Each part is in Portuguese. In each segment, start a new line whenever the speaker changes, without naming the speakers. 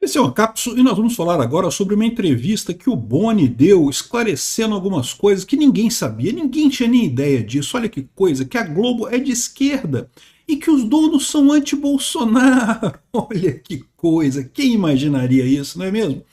Esse é o Cápsula e nós vamos falar agora sobre uma entrevista que o Boni deu, esclarecendo algumas coisas que ninguém sabia, ninguém tinha nem ideia disso. Olha que coisa, que a Globo é de esquerda e que os donos são anti-Bolsonaro. Olha que coisa, quem imaginaria isso, não é mesmo?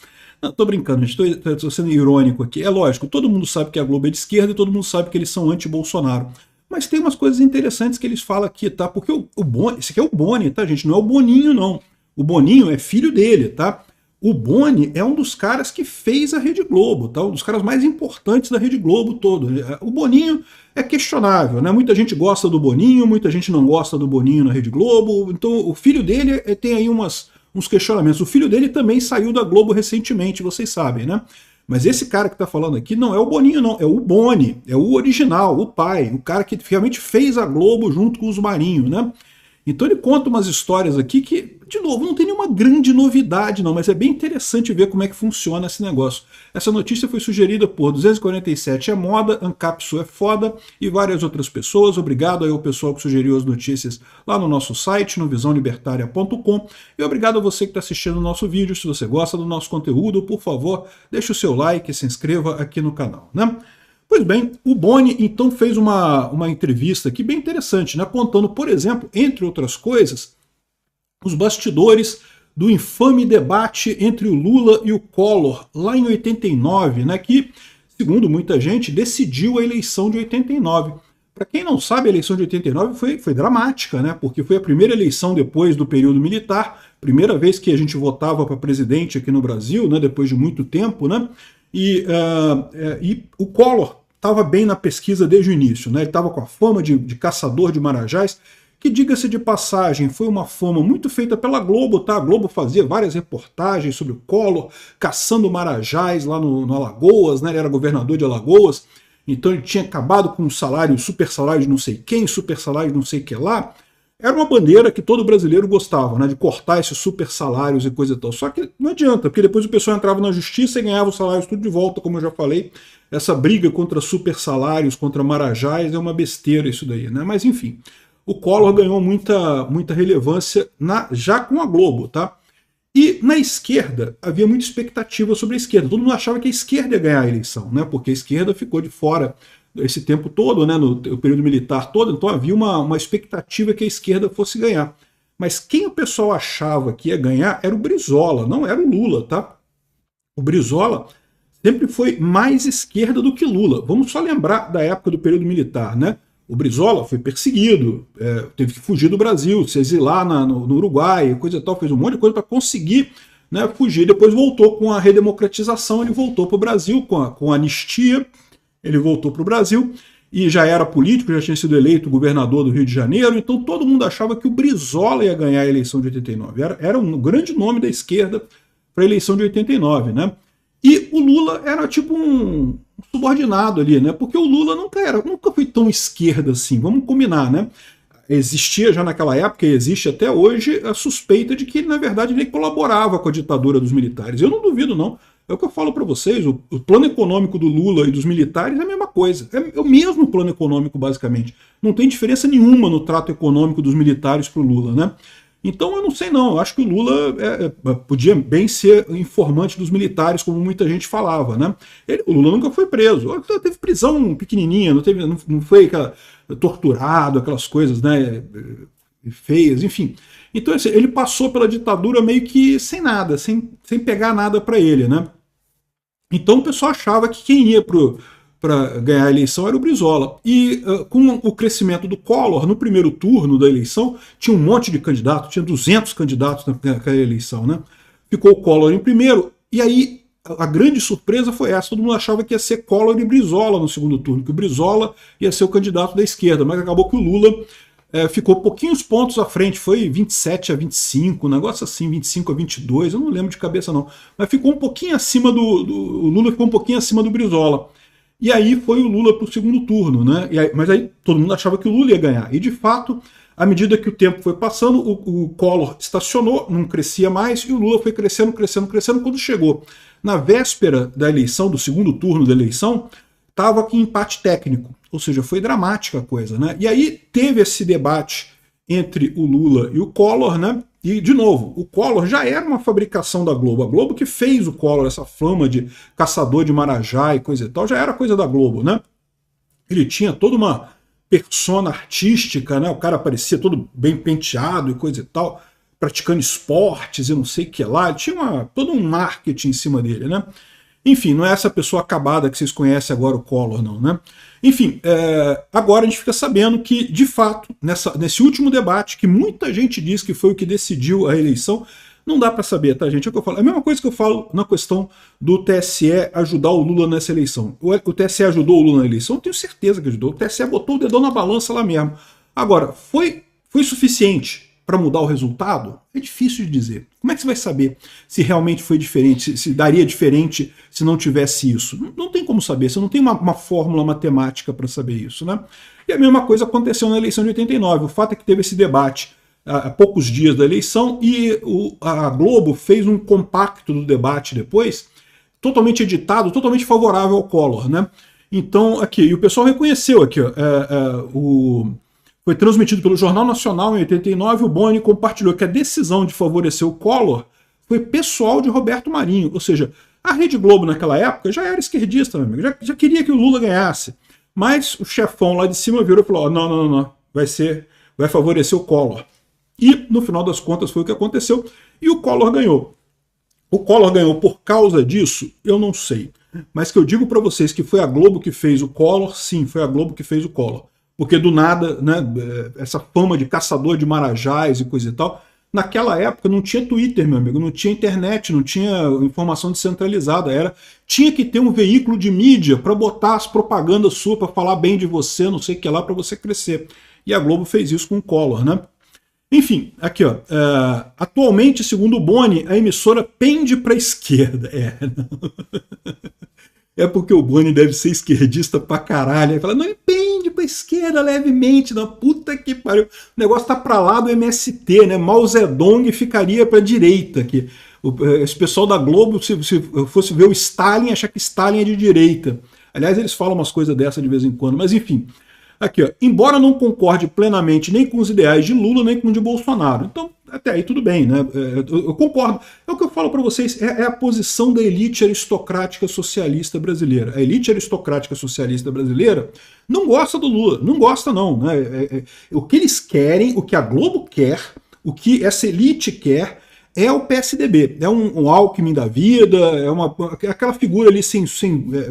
Não, tô brincando, estou sendo irônico aqui. É lógico, todo mundo sabe que a Globo é de esquerda e todo mundo sabe que eles são anti-Bolsonaro. Mas tem umas coisas interessantes que eles falam aqui, tá? Porque o Boni, esse aqui é o Boni, tá, gente? Não é o Boninho, não. O Boninho é filho dele, tá? O Boni é um dos caras que fez a Rede Globo, tá? Um dos caras mais importantes da Rede Globo todo. O Boninho é questionável, né? Muita gente gosta do Boninho, muita gente não gosta do Boninho na Rede Globo. Então o filho dele tem aí uns questionamentos. O filho dele também saiu da Globo recentemente, vocês sabem, né? Mas esse cara que está falando aqui não é o Boninho, não. É o Boni, é o original, o pai, o cara que realmente fez a Globo junto com os Marinho, né? Então ele conta umas histórias aqui que, de novo, não tem nenhuma grande novidade não, mas é bem interessante ver como é que funciona esse negócio. Essa notícia foi sugerida por 247 é moda, Ancapsu é foda e várias outras pessoas. Obrigado aí ao pessoal que sugeriu as notícias lá no nosso site, no visãolibertaria.com, e obrigado a você que está assistindo o nosso vídeo. Se você gosta do nosso conteúdo, por favor, deixe o seu like e se inscreva aqui no canal, né? Pois bem, o Boni então fez uma entrevista aqui bem interessante, né, contando, por exemplo, entre outras coisas, os bastidores do infame debate entre o Lula e o Collor, lá em 89, né, que, segundo muita gente, decidiu a eleição de 89. Para quem não sabe, a eleição de 89 foi dramática, né, porque foi a primeira eleição depois do período militar, primeira vez que a gente votava para presidente aqui no Brasil, né, depois de muito tempo, né, e o Collor estava bem na pesquisa desde o início, né? Ele estava com a fama de caçador de marajás, que, diga-se de passagem, foi uma fama muito feita pela Globo, tá? A Globo fazia várias reportagens sobre o Collor caçando marajás lá no Alagoas, né? Ele era governador de Alagoas, então ele tinha acabado com um salário, super salário de não sei quem, super salário de não sei o que lá. Era uma bandeira que todo brasileiro gostava, né, de cortar esses super salários e coisa e tal. Só que não adianta, porque depois o pessoal entrava na justiça e ganhava os salários tudo de volta, como eu já falei. Essa briga contra super salários, contra marajás, é uma besteira isso daí, né? Mas enfim, o Collor ganhou muita relevância já com a Globo, tá? E na esquerda havia muita expectativa sobre a esquerda. Todo mundo achava que a esquerda ia ganhar a eleição, né? Porque a esquerda ficou de fora esse tempo todo, né, no período militar todo, então havia uma expectativa que a esquerda fosse ganhar. Mas quem o pessoal achava que ia ganhar era o Brizola, não era o Lula, tá? O Brizola sempre foi mais esquerda do que Lula. Vamos só lembrar da época do período militar, né? O Brizola foi perseguido, teve que fugir do Brasil, se exilar no Uruguai, coisa e tal, fez um monte de coisa para conseguir, né, fugir. Depois voltou com a redemocratização, ele voltou para o Brasil com a anistia. Ele voltou para o Brasil e já era político, já tinha sido eleito governador do Rio de Janeiro, então todo mundo achava que o Brizola ia ganhar a eleição de 89. Era um grande nome da esquerda para a eleição de 89, né? E o Lula era tipo um subordinado ali, né? Porque o Lula nunca foi tão esquerda assim, vamos combinar, né? Existia já naquela época, e existe até hoje, a suspeita de que ele, na verdade, ele colaborava com a ditadura dos militares. Eu não duvido, não. É o que eu falo para vocês, o plano econômico do Lula e dos militares é a mesma coisa. É o mesmo plano econômico, basicamente. Não tem diferença nenhuma no trato econômico dos militares para o Lula, né? Então eu não sei não, eu acho que o Lula podia bem ser informante dos militares, como muita gente falava, né? O Lula nunca foi preso, teve prisão pequenininha, não foi torturado, aquelas coisas, né, feias, enfim. Então assim, ele passou pela ditadura meio que sem nada, sem pegar nada para ele, né? Então o pessoal achava que quem ia para ganhar a eleição era o Brizola. E com o crescimento do Collor, no primeiro turno da eleição, tinha um monte de candidatos, tinha 200 candidatos naquela eleição, né? Ficou o Collor em primeiro, e aí a grande surpresa foi essa, todo mundo achava que ia ser Collor e Brizola no segundo turno, que o Brizola ia ser o candidato da esquerda, mas acabou que o Lula ficou pouquinhos pontos à frente, foi 27-25, um negócio assim, 25-22, eu não lembro de cabeça não, mas ficou um pouquinho acima o Lula ficou um pouquinho acima do Brizola. E aí foi o Lula para o segundo turno, né? Mas aí todo mundo achava que o Lula ia ganhar. E de fato, à medida que o tempo foi passando, o Collor estacionou, não crescia mais, e o Lula foi crescendo. Quando chegou na véspera da eleição, do segundo turno da eleição, estava aqui em empate técnico. Ou seja, foi dramática a coisa, né? E aí teve esse debate entre o Lula e o Collor, né? E, de novo, o Collor já era uma fabricação da Globo. A Globo que fez o Collor, essa fama de caçador de marajá e coisa e tal, já era coisa da Globo, né? Ele tinha toda uma persona artística, né? O cara parecia todo bem penteado e coisa e tal, praticando esportes e não sei o que lá. Ele tinha todo um marketing em cima dele, né? Enfim, não é essa pessoa acabada que vocês conhecem agora, o Collor, não, né? Enfim, agora a gente fica sabendo que, de fato, nesse último debate, que muita gente diz que foi o que decidiu a eleição, não dá para saber, tá, gente? É o que eu falo. É a mesma coisa que eu falo na questão do TSE ajudar o Lula nessa eleição. O TSE ajudou o Lula na eleição? Eu tenho certeza que ajudou. O TSE botou o dedão na balança lá mesmo. Agora, foi suficiente para mudar o resultado? É difícil de dizer. Como é que você vai saber se realmente foi diferente, se daria diferente se não tivesse isso? Não tem como saber, você não tem uma fórmula matemática para saber isso, né? E a mesma coisa aconteceu na eleição de 89. O fato é que teve esse debate há poucos dias da eleição e a Globo fez um compacto do debate depois, totalmente editado, totalmente favorável ao Collor, né? Então, aqui, e o pessoal reconheceu aqui, ó, foi transmitido pelo Jornal Nacional em 89, o Boni compartilhou que a decisão de favorecer o Collor foi pessoal de Roberto Marinho, ou seja, a Rede Globo naquela época já era esquerdista, meu amigo, já queria que o Lula ganhasse, mas o chefão lá de cima virou e falou, oh, não, vai favorecer o Collor. E, no final das contas, foi o que aconteceu, e o Collor ganhou. O Collor ganhou por causa disso? Eu não sei. Mas que eu digo para vocês que foi a Globo que fez o Collor, sim, foi a Globo que fez o Collor. Porque do nada, né, essa fama de caçador de marajás e coisa e tal, naquela época não tinha Twitter, meu amigo, não tinha internet, não tinha informação descentralizada, tinha que ter um veículo de mídia para botar as propagandas suas, para falar bem de você, não sei o que lá, para você crescer. E a Globo fez isso com o Collor, né? Enfim, aqui, ó, atualmente, segundo o Boni, a emissora pende para a esquerda. É porque o Boni deve ser esquerdista pra caralho. Ele fala, não, ele pende pra esquerda levemente, não, puta que pariu. O negócio tá pra lá do MST, né? Mao Zedong ficaria pra direita aqui. Esse pessoal da Globo, se fosse ver o Stalin, achar que Stalin é de direita. Aliás, eles falam umas coisas dessa de vez em quando, mas enfim. Aqui, ó, embora não concorde plenamente nem com os ideais de Lula, nem com os de Bolsonaro. Então, até aí tudo bem, né? Eu concordo. É o que eu falo para vocês, é a posição da elite aristocrática socialista brasileira. A elite aristocrática socialista brasileira não gosta do Lula, não gosta não, né? O que eles querem, o que a Globo quer, o que essa elite quer, é o PSDB, é um Alckmin da vida, é aquela figura ali sem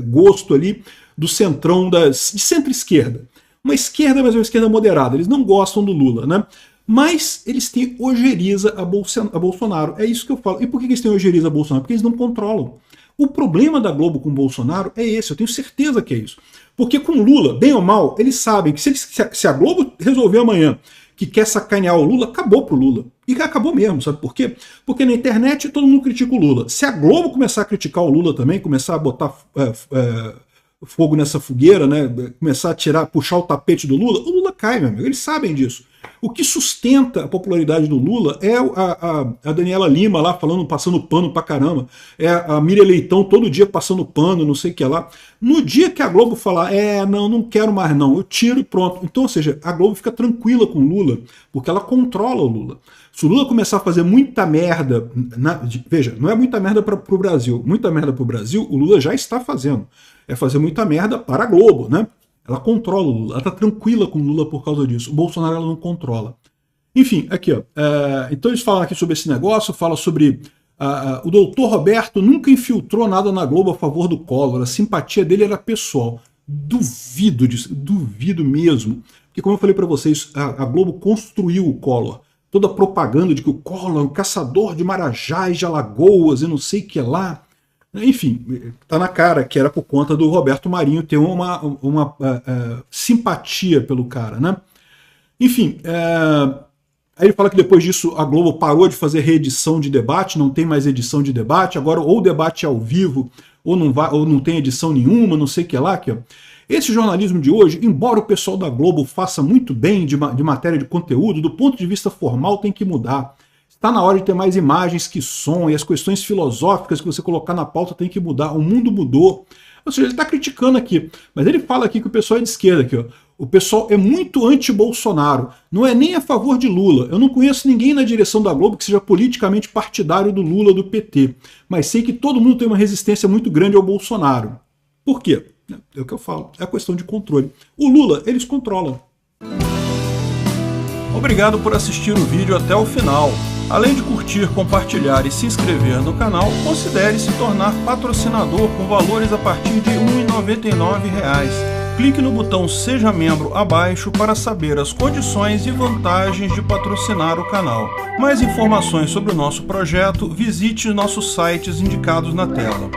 gosto ali do centrão de centro-esquerda. Uma esquerda, mas uma esquerda moderada. Eles não gostam do Lula, né? Mas eles têm ojeriza a Bolsonaro. É isso que eu falo. E por que eles têm ojeriza a Bolsonaro? Porque eles não controlam. O problema da Globo com o Bolsonaro é esse, eu tenho certeza que é isso. Porque com Lula, bem ou mal, eles sabem que se a Globo resolver amanhã que quer sacanear o Lula, acabou pro Lula. E acabou mesmo, sabe por quê? Porque na internet todo mundo critica o Lula. Se a Globo começar a criticar o Lula também, começar a botar fogo nessa fogueira, né? Começar a puxar o tapete do Lula, o Lula cai, meu amigo. Eles sabem disso. O que sustenta a popularidade do Lula é a Daniela Lima lá falando, passando pano pra caramba. É a Miriam Leitão todo dia passando pano, não sei o que lá. No dia que a Globo falar, não quero mais não, eu tiro e pronto. Então, ou seja, a Globo fica tranquila com o Lula, porque ela controla o Lula. Se o Lula começar a fazer muita merda, veja, não é muita merda pro Brasil, muita merda pro Brasil, o Lula já está fazendo. É fazer muita merda para a Globo, né? Ela controla o Lula, ela tá tranquila com o Lula por causa disso. O Bolsonaro ela não controla. Enfim, aqui, ó. Então eles falam aqui sobre esse negócio, falam sobre o doutor Roberto nunca infiltrou nada na Globo a favor do Collor, a simpatia dele era pessoal. Duvido disso, duvido mesmo. Porque como eu falei para vocês, a Globo construiu o Collor. Toda a propaganda de que o Collor é um caçador de marajás, de Alagoas e não sei o que lá. Enfim, tá na cara que era por conta do Roberto Marinho ter uma simpatia pelo cara, né? Enfim, aí ele fala que depois disso a Globo parou de fazer reedição de debate, não tem mais edição de debate, agora ou o debate é ao vivo, ou não tem edição nenhuma, não sei o que lá. Aqui, ó. Esse jornalismo de hoje, embora o pessoal da Globo faça muito bem de matéria de conteúdo, do ponto de vista formal tem que mudar. Está na hora de ter mais imagens que som, e as questões filosóficas que você colocar na pauta tem que mudar. O mundo mudou. Ou seja, ele está criticando aqui, mas ele fala aqui que o pessoal é de esquerda, aqui, ó. O pessoal é muito anti-Bolsonaro, não é nem a favor de Lula. Eu não conheço ninguém na direção da Globo que seja politicamente partidário do Lula, do PT, mas sei que todo mundo tem uma resistência muito grande ao Bolsonaro. Por quê? É o que eu falo, é a questão de controle. O Lula, eles controlam.
Obrigado por assistir o vídeo até o final. Além de curtir, compartilhar e se inscrever no canal, considere se tornar patrocinador com valores a partir de R$ 1,99. Clique no botão Seja Membro abaixo para saber as condições e vantagens de patrocinar o canal. Mais informações sobre o nosso projeto, visite nossos sites indicados na tela.